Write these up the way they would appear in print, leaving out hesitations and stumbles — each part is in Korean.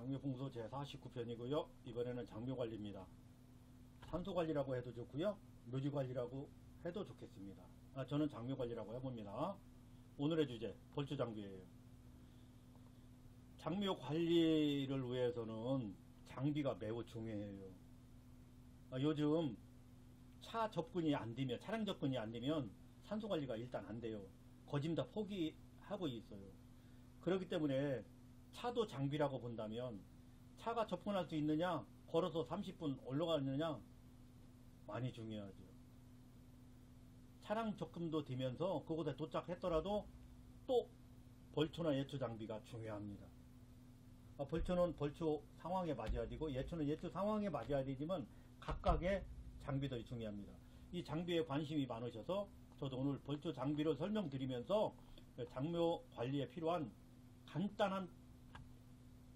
장묘풍수 제49편이고요. 이번에는 장묘관리입니다. 산소관리라고 해도 좋고요. 묘지관리라고 해도 좋겠습니다. 저는 장묘관리라고 해봅니다. 오늘의 주제 벌초장비예요. 장묘관리를 위해서는 장비가 매우 중요해요. 요즘 차 접근이 안 되면, 차량 접근이 안 되면 산소관리가 일단 안 돼요. 거진 다 포기하고 있어요. 그렇기 때문에 차도 장비라고 본다면 차가 접근할 수 있느냐, 걸어서 30분 올라가느냐, 많이 중요하죠. 차량 접근도 되면서 그곳에 도착했더라도 또 벌초나 예초 장비가 중요합니다. 벌초는 벌초 상황에 맞아야 되고 예초는 예초 상황에 맞아야 되지만 각각의 장비들이 중요합니다. 이 장비에 관심이 많으셔서 저도 오늘 벌초 장비를 설명드리면서 장묘 관리에 필요한 간단한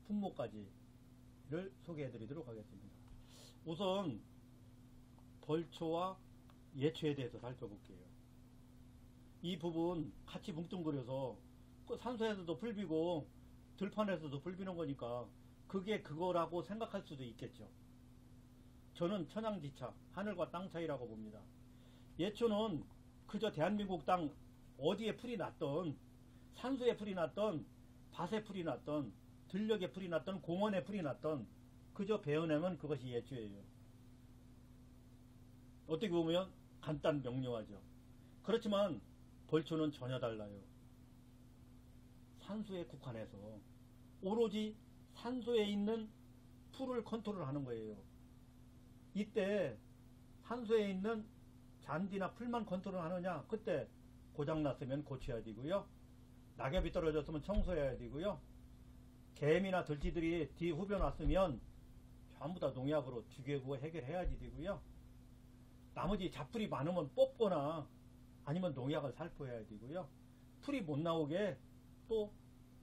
품목까지를 소개해 드리도록 하겠습니다. 우선 벌초와 예초에 대해서 살펴볼게요. 이 부분 같이 뭉뚱그려서 산소에서도 불비고 들판에서도 불비는 거니까 그게 그거라고 생각할 수도 있겠죠. 저는 천양지차, 하늘과 땅 차이라고 봅니다. 예초는 그저 대한민국 땅 어디에 풀이 났던, 산소에 풀이 났던, 밭에 풀이 났던, 들녘에 풀이 났던, 공원에 풀이 났던 그저 베어내면 그것이 예초예요. 어떻게 보면 간단 명료하죠. 그렇지만 벌초는 전혀 달라요. 산소에 국한해서 오로지 산소에 있는 풀을 컨트롤하는 거예요. 이때 산소에 있는 잔디나 풀만 컨트롤 하느냐, 그때 고장났으면 고쳐야 되고요. 낙엽이 떨어졌으면 청소해야 되고요. 개미나 들쥐들이 뒤 후벼 놨으면 전부 다 농약으로 죽이고 해결해야 되고요. 나머지 잡풀이 많으면 뽑거나 아니면 농약을 살포해야 되고요. 풀이 못 나오게 또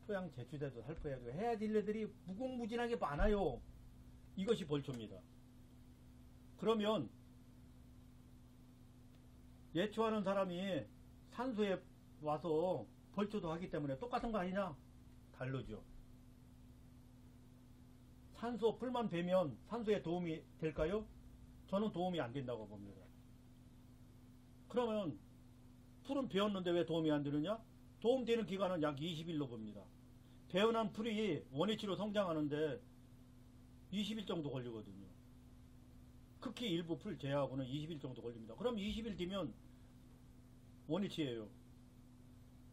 토양 제초돼서 살포해야 되고 해야 될 일들이 무궁무진하게 많아요. 이것이 벌초입니다. 그러면 예초하는 사람이 산소에 와서 벌초도 하기 때문에 똑같은 거 아니냐? 다르죠. 산소 풀만 베면 산소에 도움이 될까요? 저는 도움이 안 된다고 봅니다. 그러면 풀은 베었는데 왜 도움이 안 되느냐? 도움되는 기간은 약 20일로 봅니다. 베어난 풀이 원위치로 성장하는데 20일 정도 걸리거든요. 극히 일부 풀 제외하고는 20일 정도 걸립니다. 그럼 20일 뒤면 원위치예요.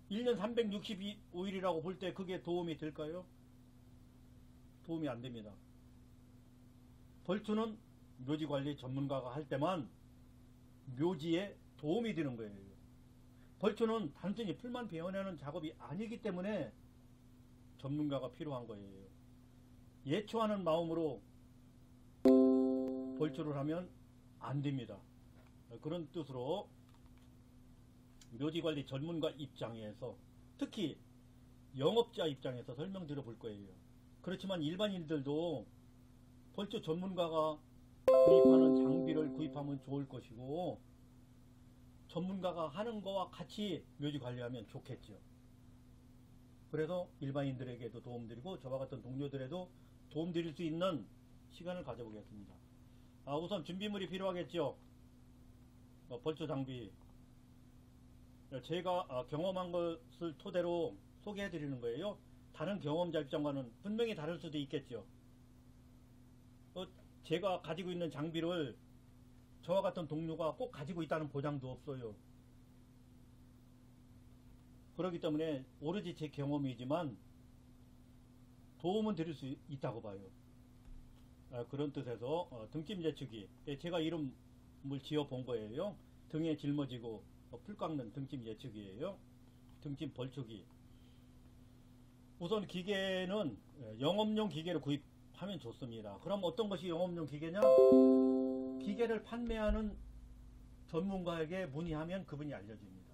1년 365일이라고 볼 때 그게 도움이 될까요? 도움이 안 됩니다. 벌초는 묘지관리 전문가가 할 때만 묘지에 도움이 되는 거예요. 벌초는 단순히 풀만 베어내는 작업이 아니기 때문에 전문가가 필요한 거예요. 예초하는 마음으로 벌초를 하면 안 됩니다. 그런 뜻으로 묘지관리 전문가 입장에서, 특히 영업자 입장에서 설명드려 볼 거예요. 그렇지만 일반인들도 벌초 전문가가 구입하는 장비를 구입하면 좋을 것이고, 전문가가 하는 거와 같이 묘지 관리하면 좋겠죠. 그래서 일반인들에게도 도움드리고 저와 같은 동료들에도 도움드릴 수 있는 시간을 가져보겠습니다. 우선 준비물이 필요하겠죠. 벌초 장비, 제가 경험한 것을 토대로 소개해 드리는 거예요. 다른 경험자 입장과는 분명히 다를 수도 있겠죠. 제가 가지고 있는 장비를 저와 같은 동료가 꼭 가지고 있다는 보장도 없어요. 그렇기 때문에 오로지 제 경험이지만 도움은 드릴 수 있다고 봐요. 그런 뜻에서 등짐 예측기, 제가 이름을 지어 본 거예요. 등에 짊어지고 풀 깎는 등짐 예측기예요. 등짐 벌초기. 우선 기계는 영업용 기계를 구입하면 좋습니다. 그럼 어떤 것이 영업용 기계냐? 기계를 판매하는 전문가에게 문의하면 그분이 알려줍니다.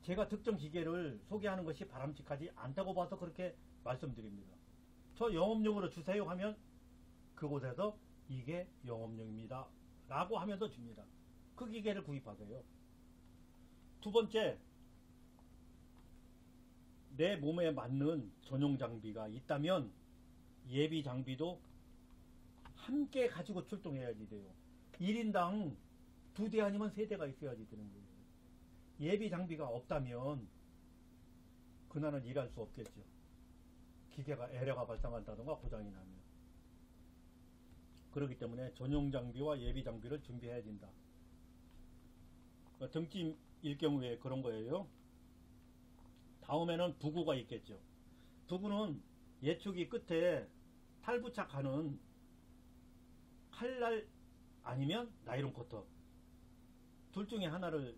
제가 특정 기계를 소개하는 것이 바람직하지 않다고 봐서 그렇게 말씀드립니다. 저 영업용으로 주세요 하면 그곳에서 이게 영업용입니다 라고 하면서 줍니다. 그 기계를 구입하세요. 두 번째, 내 몸에 맞는 전용 장비가 있다면 예비 장비도 함께 가지고 출동해야지 돼요. 1인당 2대 아니면 3대가 있어야지 되는 거예요. 예비 장비가 없다면 그날은 일할 수 없겠죠. 기계가 에러가 발생한다던가 고장이 나면. 그렇기 때문에 전용 장비와 예비 장비를 준비해야 된다. 등짐일 경우에 그런 거예요. 다음에는 부구가 있겠죠. 부구는 예초기 끝에 탈부착하는 칼날 아니면 나이론 커터 둘 중에 하나를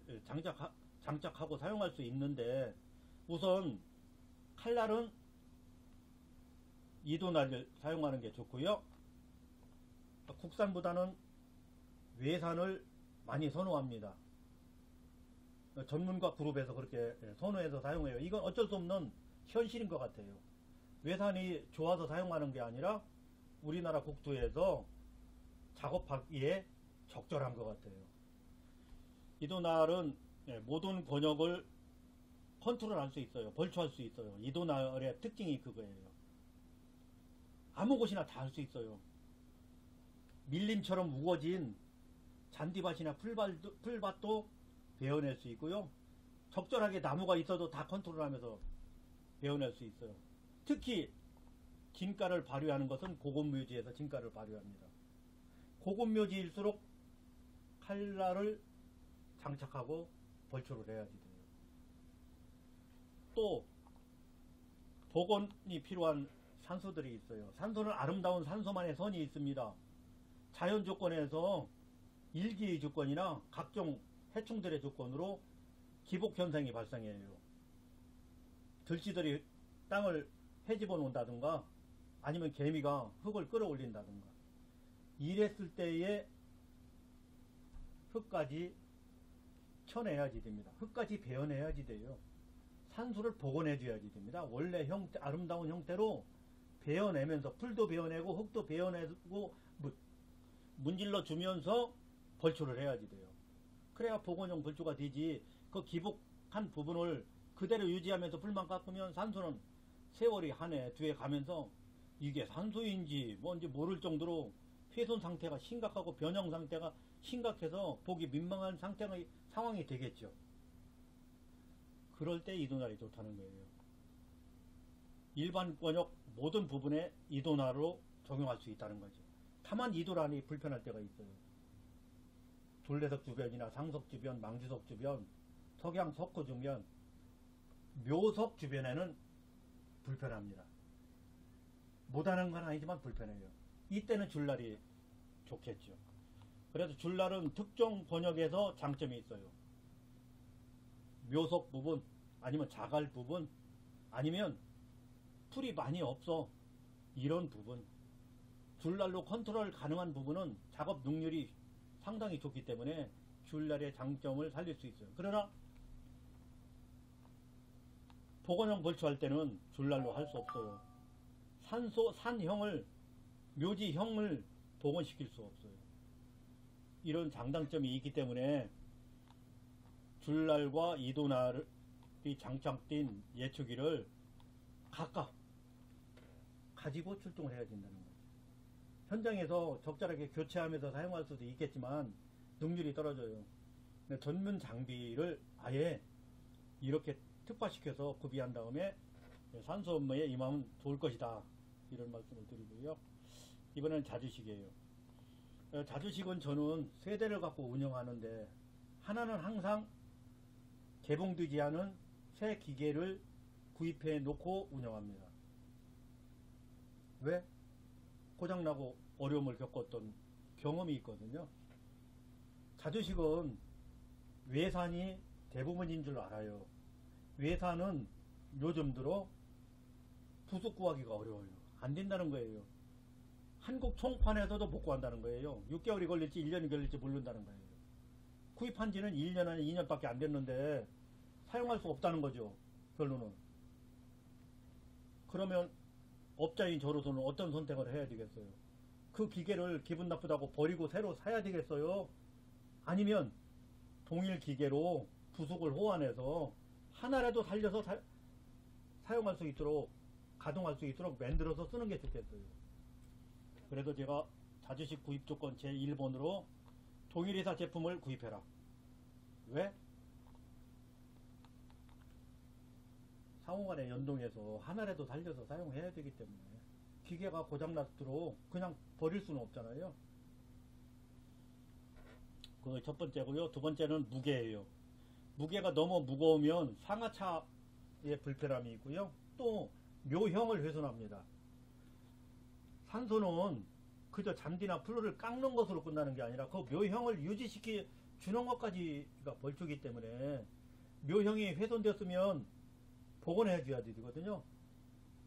장착하고 사용할 수 있는데, 우선 칼날은 이도날을 사용하는 게 좋고요. 국산보다는 외산을 많이 선호합니다. 전문가 그룹에서 그렇게 선호해서 사용해요. 이건 어쩔 수 없는 현실인 것 같아요. 외산이 좋아서 사용하는 게 아니라 우리나라 국토에서 작업하기에 적절한 것 같아요. 이도날은 모든 권역을 컨트롤할 수 있어요. 벌초할 수 있어요. 이도날의 특징이 그거예요. 아무 곳이나 다 할 수 있어요. 밀림처럼 우거진 잔디밭이나 풀밭도 베어낼 수 있고요. 적절하게 나무가 있어도 다 컨트롤하면서 베어낼 수 있어요. 특히 진가를 발휘하는 것은 고급묘지에서 진가를 발휘합니다. 고급묘지일수록 칼날을 장착하고 벌초를 해야지 돼요. 또 복원이 필요한 산소들이 있어요. 산소는 아름다운 산소만의 선이 있습니다. 자연 조건에서 일기의 조건이나 각종 해충들의 조건으로 기복 현상이 발생해요. 들쥐들이 땅을 헤집어 놓는다든가 아니면 개미가 흙을 끌어올린다든가, 이랬을 때에 흙까지 쳐내야지 됩니다. 흙까지 베어내야지 돼요. 산소를 복원해줘야지 됩니다. 원래 아름다운 형태로 베어내면서 풀도 베어내고 흙도 베어내고 문질러 주면서 벌초를 해야지 돼요. 그래야 복원용 벌초가 되지. 그 기복한 부분을 그대로 유지하면서 불만 깎으면 산소는 세월이 한 해, 두 해 가면서 이게 산소인지 뭔지 모를 정도로 훼손 상태가 심각하고 변형 상태가 심각해서 보기 민망한 상황이 되겠죠. 그럴 때 이도날이 좋다는 거예요. 일반 권역 모든 부분에 이도날로 적용할 수 있다는 거죠. 다만 이도날이 불편할 때가 있어요. 둘레석 주변이나 상석 주변, 망주석 주변, 석양, 석호 주변, 묘석 주변에는 불편합니다. 못하는 건 아니지만 불편해요. 이때는 줄날이 좋겠죠. 그래서 줄날은 특정 권역에서 장점이 있어요. 묘석 부분, 아니면 자갈 부분, 아니면 풀이 많이 없어, 이런 부분, 줄날로 컨트롤 가능한 부분은 작업 능률이 상당히 좋기 때문에 줄날의 장점을 살릴 수 있어요. 그러나 복원형 벌초할 때는 줄날로 할 수 없어요. 산형을, 묘지형을 복원시킬 수 없어요. 이런 장단점이 있기 때문에 줄날과 이도날이 장착된 예초기를 각각 가지고 출동을 해야 된다는 거죠. 현장에서 적절하게 교체하면서 사용할 수도 있겠지만 능률이 떨어져요. 전문 장비를 아예 이렇게 특화시켜서 구비한 다음에 산소 업무에 임하면 좋을 것이다, 이런 말씀을 드리고요. 이번에는 자주식이에요. 자주식은 저는 세 대를 갖고 운영하는데, 하나는 항상 개봉되지 않은 새 기계를 구입해 놓고 운영합니다. 왜? 고장나고 어려움을 겪었던 경험이 있거든요. 자주식은 외산이 대부분인 줄 알아요. 외산은 요즘 들어 부속 구하기가 어려워요. 안 된다는 거예요. 한국 총판에서도 못 구한다는 거예요. 6개월이 걸릴지 1년이 걸릴지 모른다는 거예요. 구입한 지는 1년 아니 2년밖에 안 됐는데 사용할 수 없다는 거죠, 결론은. 그러면 업자인 저로서는 어떤 선택을 해야 되겠어요? 그 기계를 기분 나쁘다고 버리고 새로 사야 되겠어요? 아니면 동일 기계로 부속을 호환해서 하나라도 살려서 사용할 수 있도록, 가동할 수 있도록 만들어서 쓰는 게 좋겠어요. 그래도 제가 자주식 구입 조건 제1번으로 동일회사 제품을 구입해라. 왜? 상호간에 연동해서 하나라도 살려서 사용해야 되기 때문에 기계가 고장났도록 그냥 버릴 수는 없잖아요. 그 첫 번째고요. 두 번째는 무게예요. 무게가 너무 무거우면 상하차의 불편함이 있고요. 또 묘형을 훼손합니다. 산소는 그저 잔디나 풀을 깎는 것으로 끝나는 게 아니라 그 묘형을 유지시키 주는 것까지가 벌초기 때문에 묘형이 훼손되었으면 복원해 줘야 되거든요.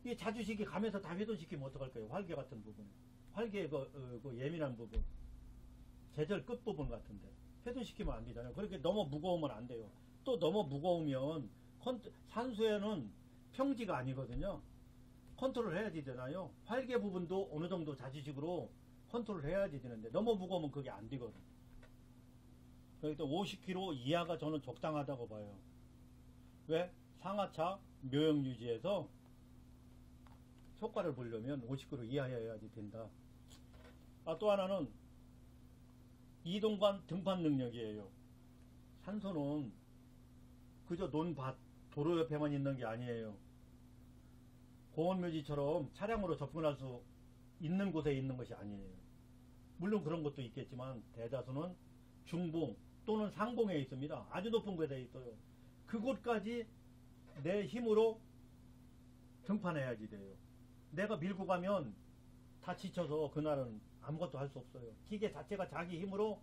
이 자주식이 가면서 다 훼손시키면 어떡할까요? 활개 같은 부분, 활개 그 예민한 부분, 제절 끝부분 같은데 훼손시키면 안 되잖아요. 그렇게 너무 무거우면 안 돼요. 또 너무 무거우면 산소에는 평지가 아니거든요. 컨트롤 해야지 되나요? 활개 부분도 어느 정도 자주식으로 컨트롤 해야지 되는데 너무 무거우면 그게 안 되거든. 그러니까 50kg 이하가 저는 적당하다고 봐요. 왜? 상하차 묘형 유지에서 효과를 보려면 50kg 이하여야지 된다. 또 하나는 이동관 등판 능력이에요. 산소는 그저 논밭, 도로 옆에만 있는 게 아니에요. 공원묘지처럼 차량으로 접근할 수 있는 곳에 있는 것이 아니에요. 물론 그런 것도 있겠지만 대다수는 중봉 또는 상봉에 있습니다. 아주 높은 곳에 있어요. 그곳까지 내 힘으로 등판해야지 돼요. 내가 밀고 가면 다 지쳐서 그날은 아무것도 할 수 없어요. 기계 자체가 자기 힘으로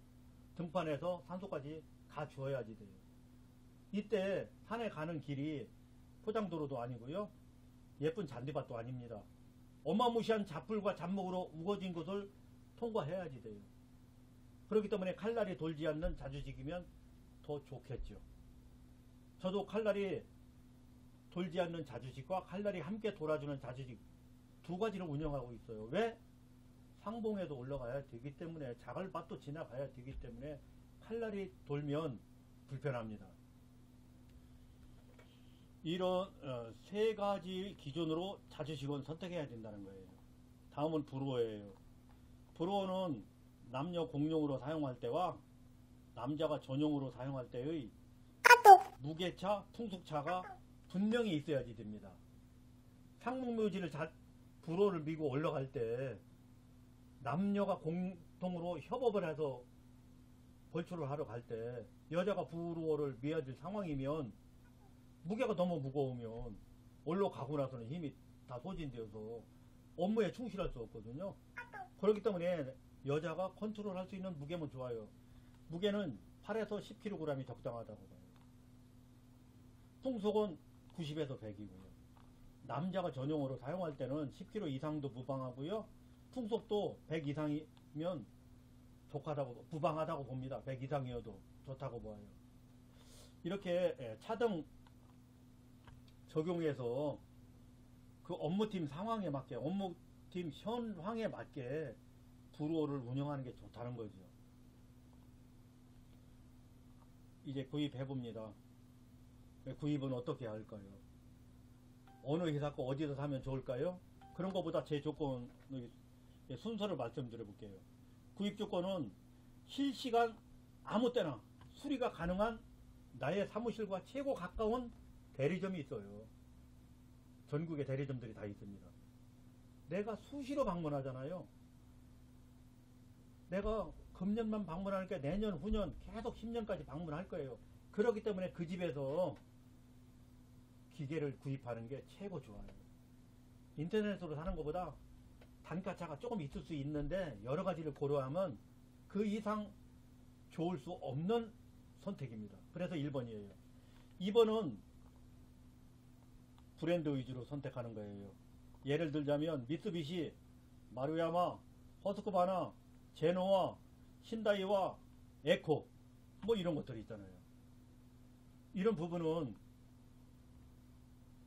등판해서 산소까지 가주어야지 돼요. 이때 산에 가는 길이 포장도로도 아니고요. 예쁜 잔디밭도 아닙니다. 어마무시한 잡풀과 잡목으로 우거진 곳을 통과해야지 돼요. 그렇기 때문에 칼날이 돌지 않는 자주식이면 더 좋겠죠. 저도 칼날이 돌지 않는 자주식과 칼날이 함께 돌아주는 자주식 두 가지를 운영하고 있어요. 왜? 상봉에도 올라가야 되기 때문에 자갈밭도 지나가야 되기 때문에 칼날이 돌면 불편합니다. 이런 세 가지 기준으로 자주식은 선택해야 된다는 거예요. 다음은 불호예요. 불호는 남녀 공용으로 사용할 때와 남자가 전용으로 사용할 때의 무게차, 풍속차가 분명히 있어야지 됩니다. 상목묘지를 불호를 미고 올라갈 때 남녀가 공동으로 협업을 해서 벌초를 하러 갈 때 여자가 불호를 미야 될 상황이면 무게가 너무 무거우면 올라가고 나서는 힘이 다 소진되어서 업무에 충실할 수 없거든요. 그렇기 때문에 여자가 컨트롤 할 수 있는 무게면 좋아요. 무게는 8에서 10kg이 적당하다고 봐요. 풍속은 90에서 100이고요. 남자가 전용으로 사용할 때는 10kg 이상도 무방하고요. 풍속도 100 이상이면 부방하다고 봅니다. 100 이상이어도 좋다고 봐요. 이렇게 차등 적용해서 그 업무팀 상황에 맞게, 업무팀 현황에 맞게 불호를 운영하는 게 좋다는 거죠. 이제 구입해봅니다. 구입은 어떻게 할까요? 어느 회사 거 어디서 사면 좋을까요? 그런 것보다 제 조건 순서를 말씀드려 볼게요. 구입 조건은 실시간 아무 때나 수리가 가능한 나의 사무실과 최고 가까운 대리점이 있어요. 전국에 대리점들이 다 있습니다. 내가 수시로 방문하잖아요. 내가 금년만 방문하니까 내년, 후년 계속 10년까지 방문할 거예요. 그렇기 때문에 그 집에서 기계를 구입하는 게 최고 좋아요. 인터넷으로 사는 것보다 단가차가 조금 있을 수 있는데 여러 가지를 고려하면 그 이상 좋을 수 없는 선택입니다. 그래서 1번이에요. 2번은 브랜드 위주로 선택하는 거예요. 예를 들자면 미쓰비시, 마루야마, 허스크바나, 제노와, 신다이와, 에코 뭐 이런 것들이 있잖아요. 이런 부분은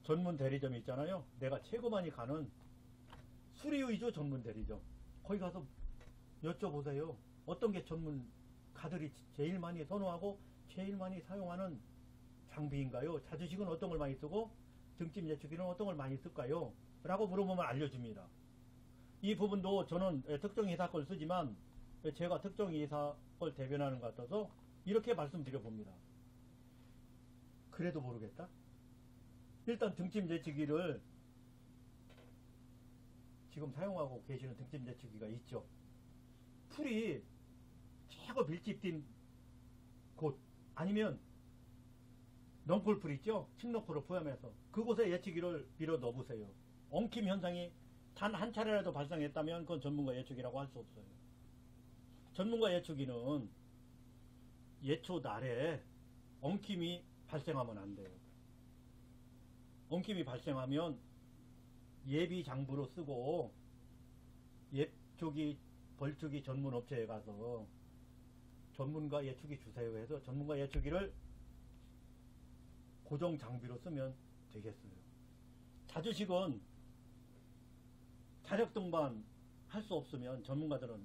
전문 대리점이 있잖아요. 내가 최고 많이 가는 수리 위주 전문 대리점. 거기 가서 여쭤보세요. 어떤 게 전문 가들이 제일 많이 선호하고 제일 많이 사용하는 장비인가요? 자주식은 어떤 걸 많이 쓰고 등짐 예측기는 어떤 걸 많이 쓸까요? 라고 물어보면 알려줍니다. 이 부분도 저는 특정 이사 걸 쓰지만 제가 특정 이사 걸 대변하는 것 같아서 이렇게 말씀드려 봅니다. 그래도 모르겠다. 일단 등짐 제치기를 지금 사용하고 계시는 등짐 제치기가 있죠. 풀이 최고 밀집된 곳 아니면 넝쿨풀 있죠? 칡넝쿨을 포함해서 그곳에 예측기를 밀어 넣어보세요. 엉킴 현상이 단 한 차례라도 발생했다면 그건 전문가 예측기라고 할 수 없어요. 전문가 예측기는 예초 날에 엉킴이 발생하면 안 돼요. 엉킴이 발생하면 예비 장부로 쓰고 예초기 벌초기 전문 업체에 가서 전문가 예측기 주세요 해서 전문가 예측기를 고정 장비로 쓰면 되겠어요. 자주식은 자력 등반 할 수 없으면 전문가들은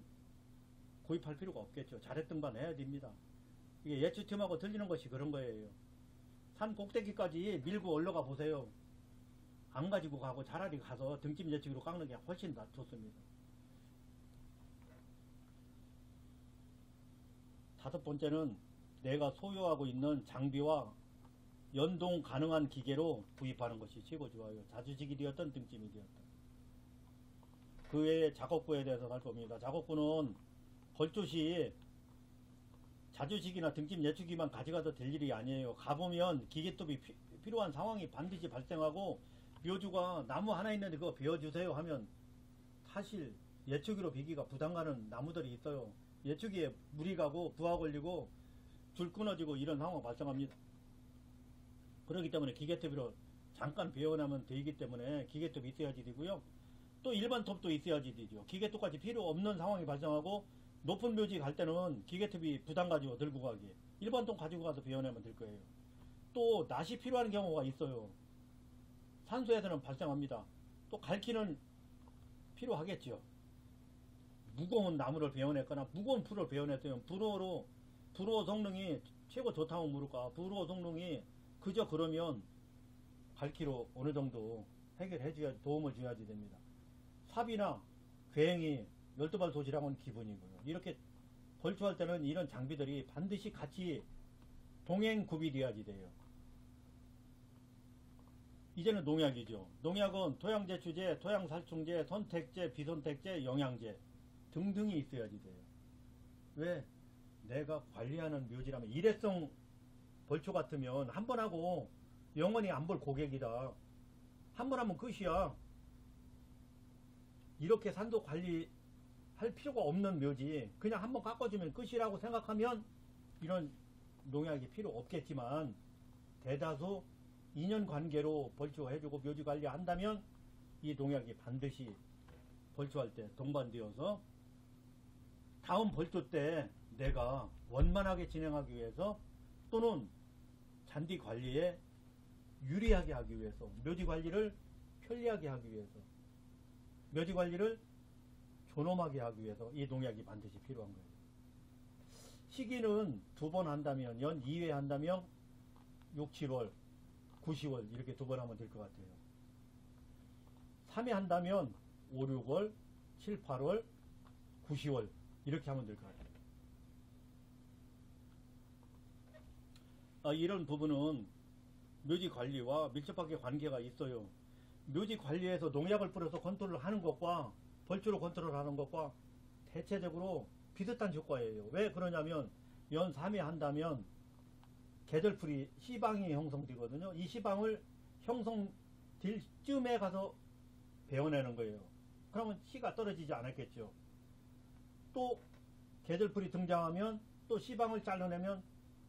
구입할 필요가 없겠죠. 자력 등반 해야 됩니다. 이게 예추팀하고 들리는 것이 그런 거예요. 산 꼭대기까지 밀고 올라가 보세요. 안 가지고 가고 차라리 가서 등짐 예측기로 깎는 게 훨씬 더 좋습니다. 다섯 번째는 내가 소유하고 있는 장비와 연동 가능한 기계로 구입하는 것이 최고 좋아요. 자주식이 되었던 등짐이 되었던. 그 외에 작업부에 대해서 살펴봅니다. 작업부는 벌초시 자주식이나 등짐 예측기만 가져가도 될 일이 아니에요. 가보면 기계톱이 필요한 상황이 반드시 발생하고 묘주가 나무 하나 있는데 그거 베어주세요 하면 사실 예측기로 비기가 부담 가는 나무들이 있어요. 예측기에 물이 가고 부하 걸리고 줄 끊어지고 이런 상황 발생합니다. 그렇기 때문에 기계톱으로 잠깐 베어나면 되기 때문에 기계톱이 있어야지 되고요. 또 일반 톱도 있어야지 되죠. 기계톱까지 필요 없는 상황이 발생하고 높은 묘지 갈 때는 기계톱이 부담 가지고 들고 가기. 일반 톱 가지고 가서 베어내면 될 거예요. 또 낫이 필요한 경우가 있어요. 산소에서는 발생합니다. 또 갈퀴는 필요하겠죠. 무거운 나무를 베어냈거나 무거운 풀을 베어냈으면 불호 성능이 최고 좋다고 모를까. 불호 성능이 그저 그러면 갈퀴로 어느 정도 해결해 줘야 도움을 줘야지 됩니다. 삽이나 괭이 12발 도시락은 기본이고요. 이렇게 벌초할 때는 이런 장비들이 반드시 같이 동행 구비되어야지 돼요. 이제는 농약이죠. 농약은 토양제초제, 토양살충제, 선택제, 비선택제, 영양제 등등이 있어야지 돼요. 왜? 내가 관리하는 묘지라면 일회성 벌초 같으면 한 번 하고 영원히 안 볼 고객이다. 한 번 하면 끝이야. 이렇게 산도 관리할 필요가 없는 묘지 그냥 한 번 깎아주면 끝이라고 생각하면 이런 농약이 필요 없겠지만 대다수 2년 관계로 벌초해주고 묘지 관리한다면 이 농약이 반드시 벌초할 때 동반되어서 다음 벌초 때 내가 원만하게 진행하기 위해서 또는 잔디 관리에 유리하게 하기 위해서 묘지 관리를 편리하게 하기 위해서 묘지 관리를 존엄하게 하기 위해서 이 농약이 반드시 필요한 거예요. 시기는 2번 한다면 연 2회 한다면 6, 7월, 9, 10월 이렇게 2번 하면 될 것 같아요. 3회 한다면 5, 6월, 7, 8월, 9, 10월 이렇게 하면 될 것 같아요. 이런 부분은 묘지 관리와 밀접하게 관계가 있어요. 묘지 관리에서 농약을 뿌려서 컨트롤을 하는 것과 벌초로 컨트롤하는 것과 대체적으로 비슷한 효과예요. 왜 그러냐면 연 3회 한다면 계절풀이 씨방이 형성되거든요. 이 씨방을 형성될 쯤에 가서 베어내는 거예요. 그러면 씨가 떨어지지 않았겠죠. 또 계절풀이 등장하면 또 씨방을 잘라내면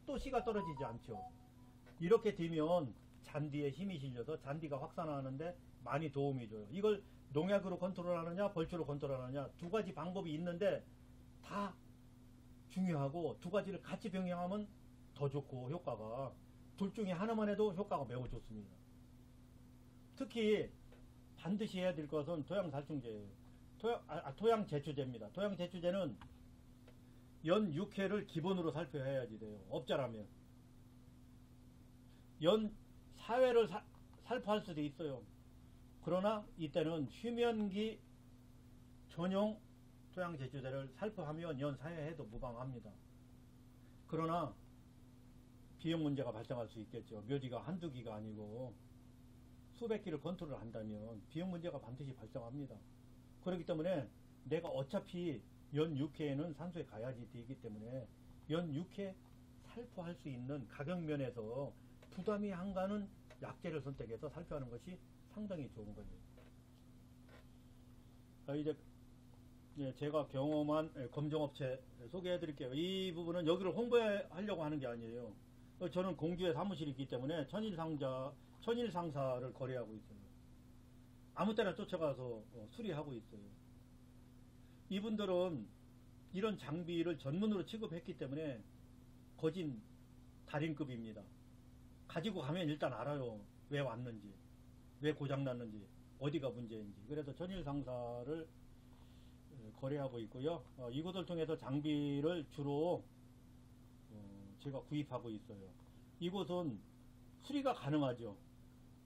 또 씨가 떨어지지 않죠. 이렇게 되면 잔디에 힘이 실려서 잔디가 확산하는데 많이 도움이 줘요. 이걸 농약으로 컨트롤하느냐 벌초로 컨트롤하느냐 두 가지 방법이 있는데 다 중요하고 두 가지를 같이 병행하면 더 좋고 효과가 둘 중에 하나만 해도 효과가 매우 좋습니다. 특히 반드시 해야 될 것은 토양살충제예요. 토양제초제입니다. 토양제초제는 연 6회를 기본으로 살펴야지 돼요. 업자라면 연 4회를 살포할 수도 있어요. 그러나 이때는 휴면기 전용 토양 제초제를 살포하면 연 4회 해도 무방합니다. 그러나 비용 문제가 발생할 수 있겠죠. 묘지가 한두 기가 아니고 수백 기를 컨트롤 한다면 비용 문제가 반드시 발생합니다. 그렇기 때문에 내가 어차피 연 6회에는 산소에 가야지 되기 때문에 연 6회 살포할 수 있는 가격면에서 부담이 안 가는 약재를 선택해서 살포하는 것이 상당히 좋은 거예요. 이제 제가 경험한 검정업체 소개해 드릴게요. 이 부분은 여기를 홍보하려고 하는 게 아니에요. 저는 공주에 사무실이 있기 때문에 천일상사를 거래하고 있어요. 아무 때나 쫓아가서 수리하고 있어요. 이분들은 이런 장비를 전문으로 취급했기 때문에 거진 달인급입니다. 가지고 가면 일단 알아요. 왜 왔는지, 왜 고장났는지, 어디가 문제인지. 그래서 천일상사를 거래하고 있고요. 이곳을 통해서 장비를 주로 제가 구입하고 있어요. 이곳은 수리가 가능하죠.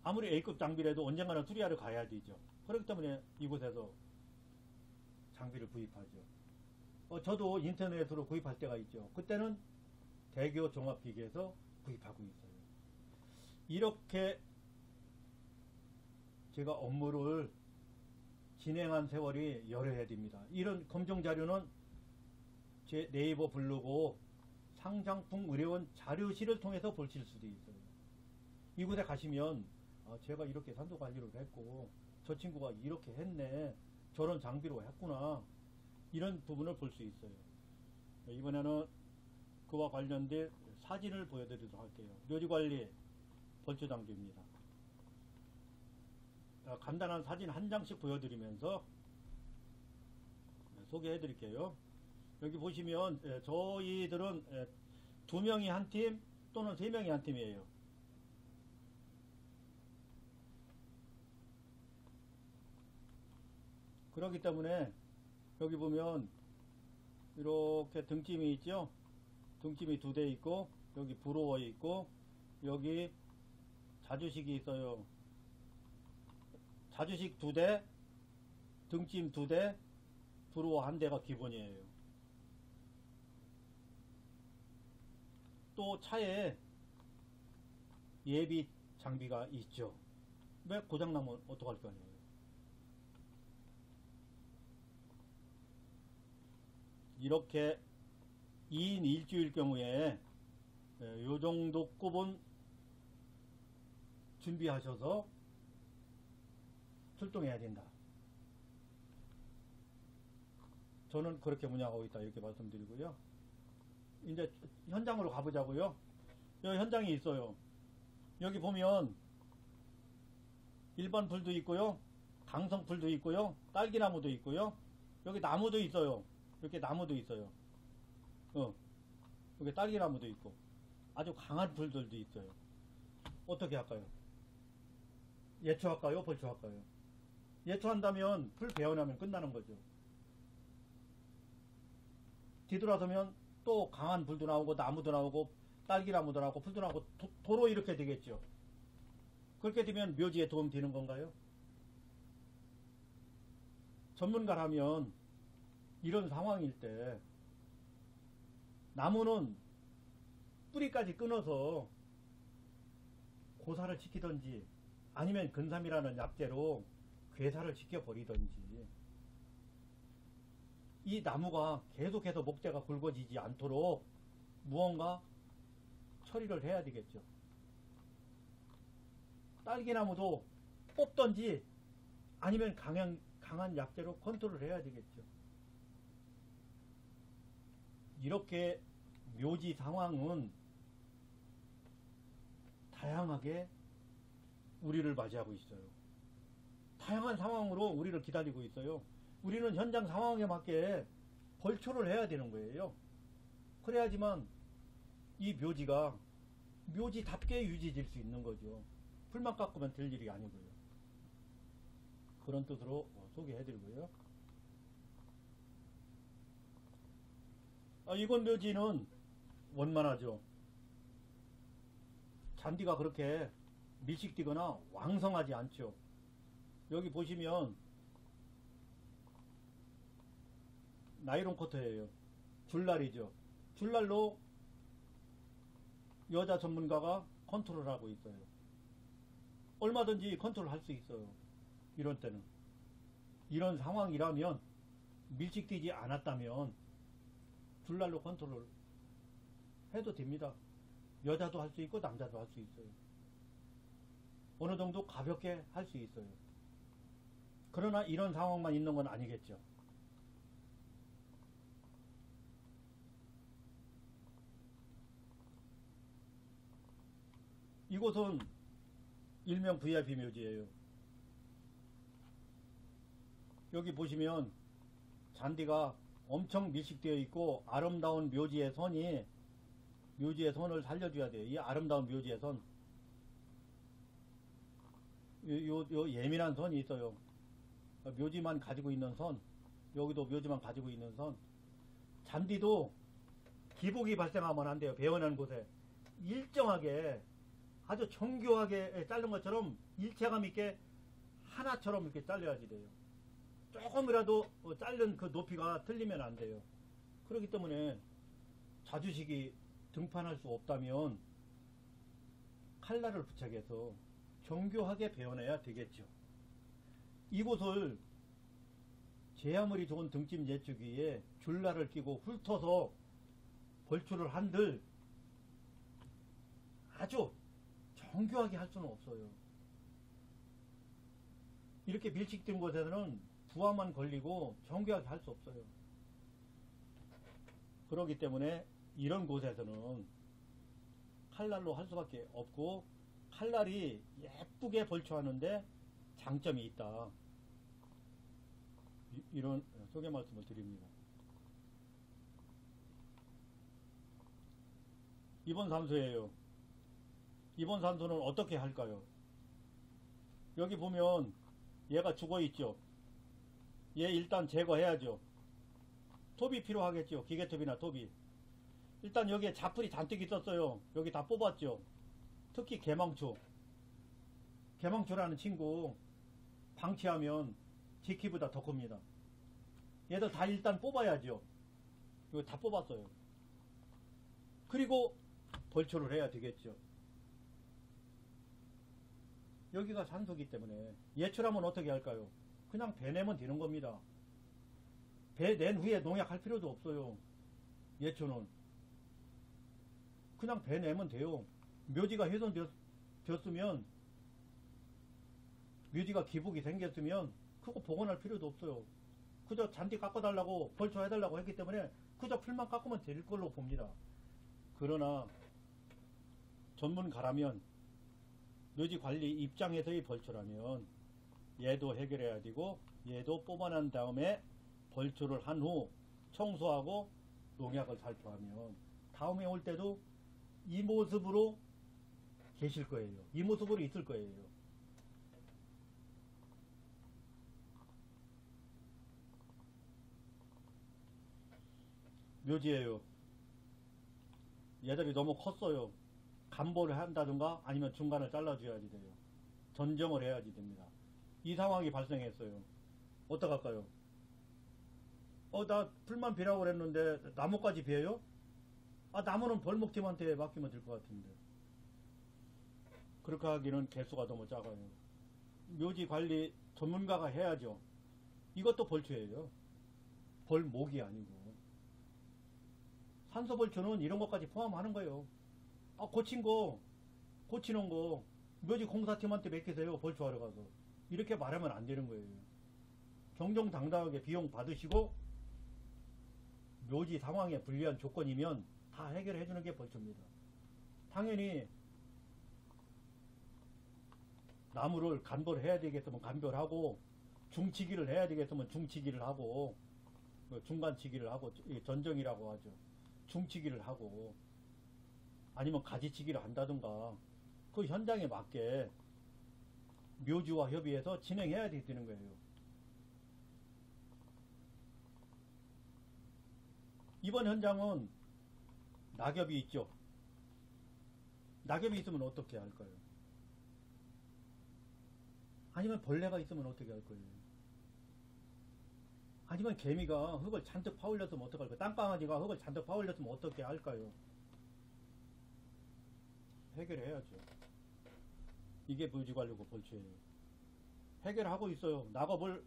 아무리 A급 장비라도 언젠가는 수리하러 가야 되죠. 그렇기 때문에 이곳에서 장비를 구입하죠. 저도 인터넷으로 구입할 때가 있죠. 그때는 대교 종합기계에서 구입하고 있어요. 이렇게 제가 업무를 진행한 세월이 여러 해 됩니다. 이런 검정 자료는 제 네이버 블로그 상장품 의료원 자료실을 통해서 보실 수도 있어요. 이곳에 가시면 제가 이렇게 산도 관리를 했고 저 친구가 이렇게 했네, 저런 장비로 했구나, 이런 부분을 볼 수 있어요. 이번에는 그와 관련된 사진을 보여드리도록 할게요. 묘지관리 벌초장비입니다. 간단한 사진 한 장씩 보여드리면서 소개해 드릴게요. 여기 보시면 저희들은 2명이 한 팀 또는 3명이 한 팀이에요. 그렇기 때문에 여기 보면 이렇게 등짐이 있죠. 등짐이 2대 있고 여기 브로어 있고 여기 자주식이 있어요. 자주식 2대, 등짐 2대, 브로어 1대가 기본이에요. 또 차에 예비 장비가 있죠. 왜 고장나면 어떡할 거 아니에요. 이렇게 2인 1주일 경우에 요 정도 급은 준비하셔서 출동해야 된다. 저는 그렇게 운영하고 있다, 이렇게 말씀드리고요. 이제 현장으로 가보자고요. 여기 현장이 있어요. 여기 보면 일반 풀도 있고요, 강성 풀도 있고요, 딸기나무도 있고요, 여기 나무도 있어요. 이렇게 나무도 있어요. 여기 딸기나무도 있고 아주 강한 풀들도 있어요. 어떻게 할까요? 예초할까요? 벌초할까요? 예초한다면 풀 베어나면 끝나는 거죠. 뒤돌아서면 또 강한 풀도 나오고 나무도 나오고 딸기나무도 나오고 풀도 나오고 도로 이렇게 되겠죠. 그렇게 되면 묘지에 도움 되는 건가요? 전문가라면 이런 상황일 때 나무는 뿌리까지 끊어서 고사를 시키든지 아니면 근삼이라는 약재로 괴사를 시켜버리든지, 이 나무가 계속해서 목대가 굵어지지 않도록 무언가 처리를 해야 되겠죠. 딸기나무도 뽑든지 아니면 강한 약재로 컨트롤 해야 되겠죠. 이렇게 묘지 상황은 다양하게 우리를 맞이하고 있어요. 다양한 상황으로 우리를 기다리고 있어요. 우리는 현장 상황에 맞게 벌초를 해야 되는 거예요. 그래야지만 이 묘지가 묘지답게 유지될 수 있는 거죠. 풀만 깎으면 될 일이 아니고요. 그런 뜻으로 소개해드리고요. 이건 묘지는 원만하죠. 잔디가 그렇게 밀식되거나 왕성하지 않죠. 여기 보시면 나이론 커터예요. 줄날이죠. 줄날로 여자 전문가가 컨트롤하고 있어요. 얼마든지 컨트롤할 수 있어요. 이런 때는. 이런 상황이라면 밀식되지 않았다면 줄날로 컨트롤 해도 됩니다. 여자도 할 수 있고 남자도 할 수 있어요. 어느 정도 가볍게 할 수 있어요. 그러나 이런 상황만 있는 건 아니겠죠. 이곳은 일명 VIP 묘지예요. 여기 보시면 잔디가 엄청 밀식되어 있고 아름다운 묘지의 선이 묘지의 선을 살려줘야 돼요. 이 아름다운 묘지의 선. 요 예민한 선이 있어요. 묘지만 가지고 있는 선. 여기도 묘지만 가지고 있는 선. 잔디도 기복이 발생하면 안 돼요. 배어난 곳에. 일정하게 아주 정교하게 자른 것처럼 일체감 있게 하나처럼 이렇게 잘려야지 돼요. 조금이라도 자른 그 높이가 틀리면 안 돼요. 그렇기 때문에 자주식이 등판할 수 없다면 칼날을 부착해서 정교하게 베어내야 되겠죠. 이곳을 제 아무리 좋은 등짐 예측기에 줄날을 끼고 훑어서 벌초를 한들 아주 정교하게 할 수는 없어요. 이렇게 밀식된 곳에서는 부하만 걸리고 정교하게 할 수 없어요. 그렇기 때문에 이런 곳에서는 칼날로 할 수밖에 없고 칼날이 예쁘게 벌초하는데 장점이 있다. 이런 소개 말씀을 드립니다. 이번 산소예요. 이번 산소는 어떻게 할까요? 여기 보면 얘가 죽어 있죠. 얘 일단 제거해야죠. 톱이 필요하겠죠. 기계톱이나 톱이. 일단 여기에 자풀이 잔뜩 있었어요. 여기 다 뽑았죠. 특히 개망초. 개망초라는 친구 방치하면 지키보다 더 큽니다. 얘들 다 일단 뽑아야죠. 이거 다 뽑았어요. 그리고 벌초를 해야 되겠죠. 여기가 산소기 때문에 예초라면 어떻게 할까요? 그냥 배내면 되는 겁니다. 배 낸 후에 농약할 필요도 없어요. 예초는 그냥 배 내면 돼요. 묘지가 훼손되었으면 묘지가 기복이 생겼으면 그거 복원할 필요도 없어요. 그저 잔디 깎아달라고 벌초해달라고 했기 때문에 그저 풀만 깎으면 될 걸로 봅니다. 그러나 전문가라면 묘지 관리 입장에서의 벌초라면 얘도 해결해야 되고 얘도 뽑아낸 다음에 벌초를 한 후 청소하고 농약을 살포하면 다음에 올 때도 이 모습으로 계실 거예요. 이 모습으로 있을 거예요. 묘지예요. 얘들이 너무 컸어요. 간보를 한다든가 아니면 중간을 잘라줘야지 돼요. 전정을 해야지 됩니다. 이 상황이 발생했어요. 어떡할까요? 나 풀만 비라고 그랬는데 나무까지 비어요? 나무는 벌목팀한테 맡기면 될 것 같은데. 그렇게 하기는 개수가 너무 작아요. 묘지 관리 전문가가 해야죠. 이것도 벌초예요. 벌목이 아니고. 산소벌초는 이런 것까지 포함하는 거예요. 고치는 거, 묘지 공사팀한테 맡기세요. 벌초하러 가서. 이렇게 말하면 안 되는 거예요. 정정당당하게 비용 받으시고, 묘지 상황에 불리한 조건이면 다 해결해 주는 게 벌초입니다. 당연히, 나무를 간보를 해야 되겠으면 간보를 하고, 중치기를 해야 되겠으면 중치기를 하고, 중간치기를 하고, 전정이라고 하죠. 중치기를 하고, 아니면 가지치기를 한다든가 그 현장에 맞게 묘지와 협의해서 진행해야 되는 거예요. 이번 현장은 낙엽이 있죠. 낙엽이 있으면 어떻게 할 거예요? 아니면 벌레가 있으면 어떻게 할 거예요? 하지만 개미가 흙을 잔뜩 파올렸으면 어떡할까요? 땅강아지가 흙을 잔뜩 파올렸으면 어떻게 할까요? 해결해야죠. 이게 묘지관리고 벌초예요. 해결하고 있어요. 나가 뭘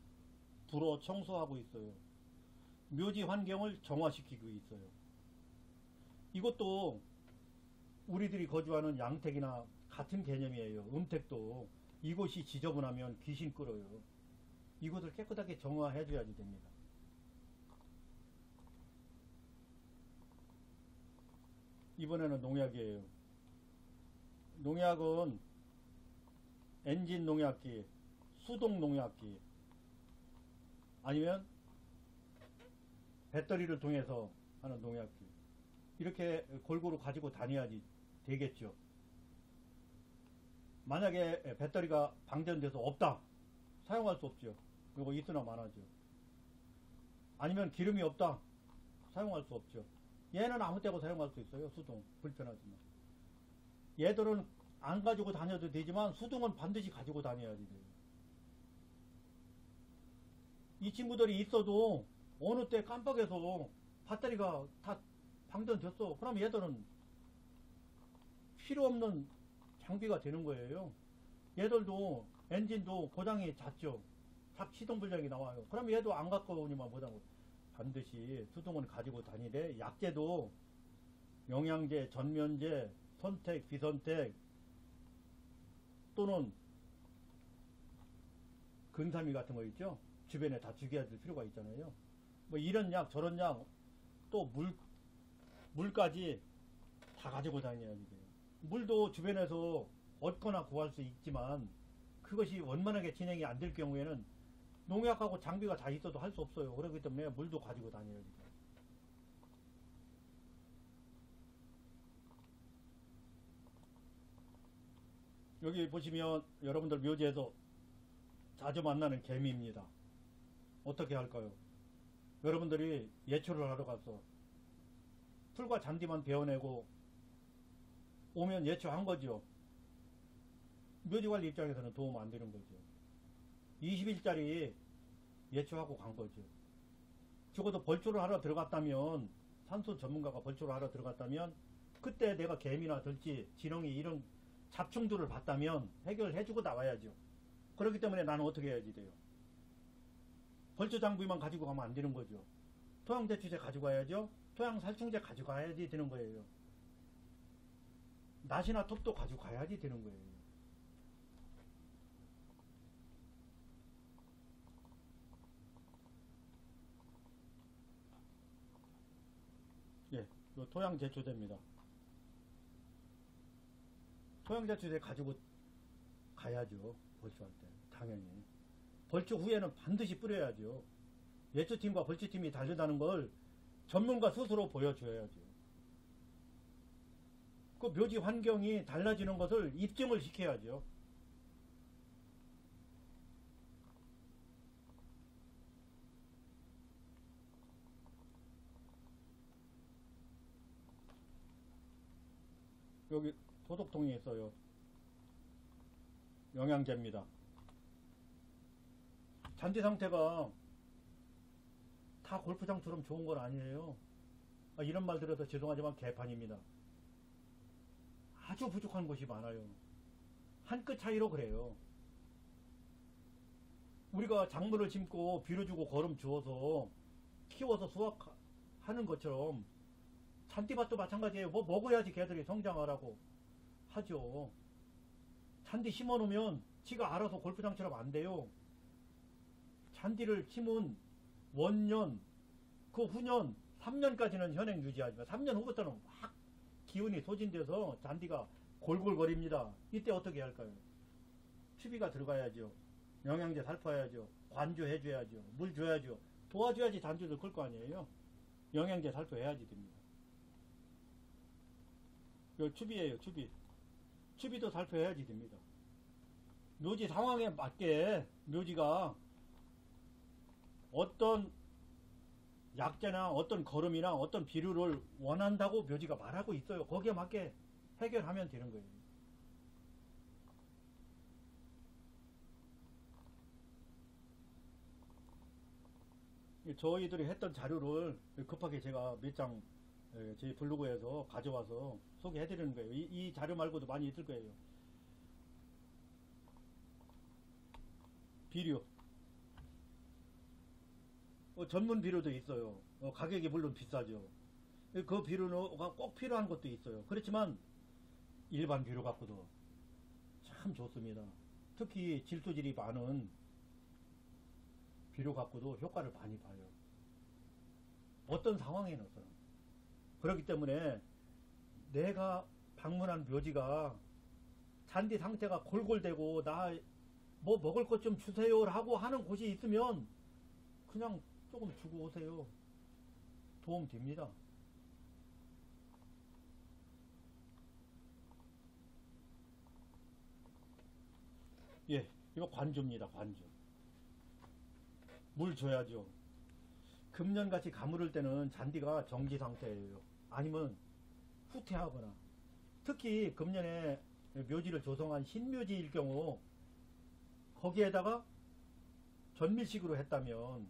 불어 청소하고 있어요. 묘지 환경을 정화시키고 있어요. 이것도 우리들이 거주하는 양택이나 같은 개념이에요. 음택도 이곳이 지저분하면 귀신 끌어요. 이곳을 깨끗하게 정화해줘야지 됩니다. 이번에는 농약이에요. 농약은 엔진 농약기, 수동 농약기, 아니면 배터리를 통해서 하는 농약기, 이렇게 골고루 가지고 다녀야지 되겠죠. 만약에 배터리가 방전돼서 없다, 사용할 수 없죠. 이거 있으나 마나죠. 아니면 기름이 없다, 사용할 수 없죠. 얘는 아무 때고 사용할 수 있어요. 수동 불편하지만. 얘들은 안 가지고 다녀도 되지만 수동은 반드시 가지고 다녀야지 돼요. 이 친구들이 있어도 어느 때 깜빡해서 배터리가 다 방전됐어. 그럼 얘들은 필요 없는 장비가 되는 거예요. 얘들도 엔진도 고장이 잦죠. 시동 불량이 나와요. 그럼 얘도 안 갖고 오니만 못하고. 반드시 수동은 가지고 다니되, 약재도 영양제, 전면제, 선택, 비선택, 또는 근삼이 같은 거 있죠. 주변에 다 죽여야 될 필요가 있잖아요. 뭐 이런 약 저런 약, 또 물까지 다 가지고 다녀야 돼요. 물도 주변에서 얻거나 구할 수 있지만 그것이 원만하게 진행이 안 될 경우에는 농약하고 장비가 다 있어도 할 수 없어요. 그렇기 때문에 물도 가지고 다녀야 돼요. 여기 보시면 여러분들 묘지에서 자주 만나는 개미입니다. 어떻게 할까요? 여러분들이 예초를 하러 가서 풀과 잔디만 베어내고 오면 예초한 거죠. 묘지관리 입장에서는 도움 안 되는 거죠. 20일짜리 예초하고 간 거죠. 적어도 벌초를 하러 들어갔다면, 산소 전문가가 벌초를 하러 들어갔다면 그때 내가 개미나 들쥐, 지렁이 이런 잡충들을 봤다면 해결해주고 나와야죠. 그렇기 때문에 나는 어떻게 해야지 돼요? 벌초 장비만 가지고 가면 안 되는 거죠. 토양대추제 가지고 가야죠. 토양살충제 가지고 가야지 되는 거예요. 낫이나 톱도 가지고 가야지 되는 거예요. 예, 요 토양제초제입니다. 토양제초제 가지고 가야죠. 벌초할 때 당연히. 벌초 후에는 반드시 뿌려야죠. 예초팀과 벌초팀이 다르다는 걸 전문가 스스로 보여줘야죠. 그 묘지 환경이 달라지는 것을 입증을 시켜야죠. 여기 소독통이 있어요. 영양제입니다. 잔디 상태가 다 골프장처럼 좋은 건 아니에요. 이런 말 들어서 죄송하지만 개판입니다. 아주 부족한 곳이 많아요. 한 끗 차이로 그래요. 우리가 작물을 심고 비료 주고 거름 주어서 키워서 수확하는 것처럼 잔디밭도 마찬가지예요. 뭐 먹어야지 개들이 성장하라고 하죠. 잔디 심어놓으면 지가 알아서 골프장처럼 안 돼요. 잔디를 심은 원년, 그 후년, 3년까지는 현행 유지하지만 3년 후부터는 확 기운이 소진돼서 잔디가 골골거립니다. 이때 어떻게 할까요? 추비가 들어가야죠. 영양제 살포해야죠. 관주해줘야죠. 물 줘야죠. 도와줘야지 잔디를 클 거 아니에요. 영양제 살포해야지 됩니다. 요 추비예요. 추비도 살포해야지 됩니다. 묘지 상황에 맞게 묘지가 어떤 약재나 어떤 거름이나 어떤 비료를 원한다고 묘지가 말하고 있어요. 거기에 맞게 해결하면 되는 거예요. 저희들이 했던 자료를 급하게 제가 몇 장 제 블로그에서 가져와서 소개해드리는 거예요. 이 자료 말고도 많이 있을 거예요. 비료. 전문 비료도 있어요. 가격이 물론 비싸죠. 그 비료가 꼭 필요한 것도 있어요. 그렇지만 일반 비료 갖고도 참 좋습니다. 특히 질소질이 많은 비료 갖고도 효과를 많이 봐요. 어떤 상황에는. 그렇기 때문에 내가 방문한 묘지가 잔디 상태가 골골대고 나 뭐 먹을 것 좀 주세요 하고 하는 곳이 있으면 그냥 조금 주고 오세요. 도움 됩니다. 예, 이거 관주입니다. 관주. 물 줘야죠. 금년같이 가물을 때는 잔디가 정지 상태예요. 아니면 후퇴하거나, 특히 금년에 묘지를 조성한 신묘지일 경우 거기에다가 전밀식으로 했다면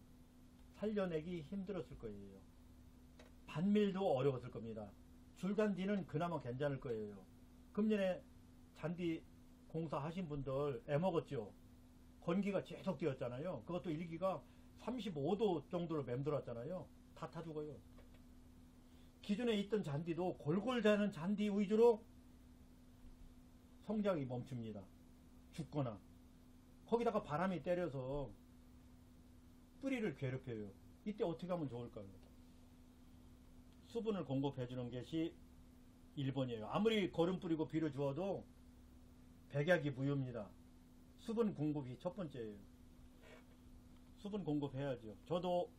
살려내기 힘들었을 거예요. 반밀도 어려웠을 겁니다. 줄잔디는 그나마 괜찮을 거예요. 금년에 잔디 공사하신 분들 애먹었죠. 건기가 계속 되었잖아요. 그것도 일기가 35도 정도로 맴돌았잖아요. 다 타 죽어요. 기존에 있던 잔디도 골골 자는 잔디 위주로 성장이 멈춥니다. 죽거나 거기다가 바람이 때려서 뿌리를 괴롭혀요. 이때 어떻게 하면 좋을까요? 수분을 공급해 주는 것이 1번이에요. 아무리 거름 뿌리고 비료 주어도 백약이 무효입니다. 수분 공급이 첫 번째예요. 수분 공급해야죠. 저도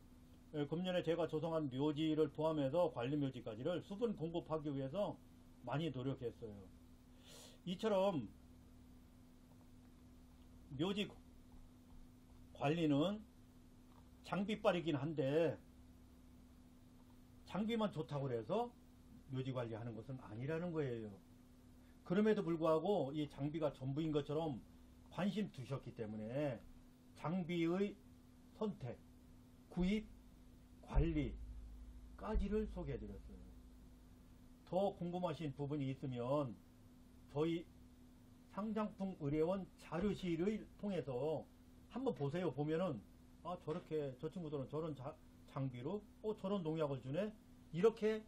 금년에 제가 조성한 묘지를 포함해서 관리 묘지까지를 수분 공급하기 위해서 많이 노력했어요. 이처럼 묘지 관리는 장비빨이긴 한데 장비만 좋다고 해서 묘지 관리하는 것은 아니라는 거예요. 그럼에도 불구하고 이 장비가 전부인 것처럼 관심 두셨기 때문에 장비의 선택, 구입, 관리까지를 소개해드렸어요. 더 궁금하신 부분이 있으면 저희 상장품 의뢰원 자료실을 통해서 한번 보세요. 보면은 저렇게 저 친구들은 저런 장비로 저런 농약을 주네, 이렇게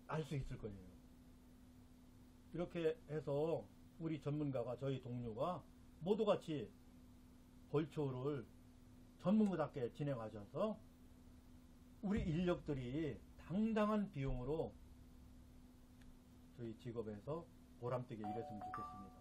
알 수 있을 거예요. 이렇게 해서 우리 전문가가, 저희 동료가 모두 같이 벌초를 전문가답게 진행하셔서 우리 인력들이 당당한 비용으로 저희 직업에서 보람되게 일했으면 좋겠습니다.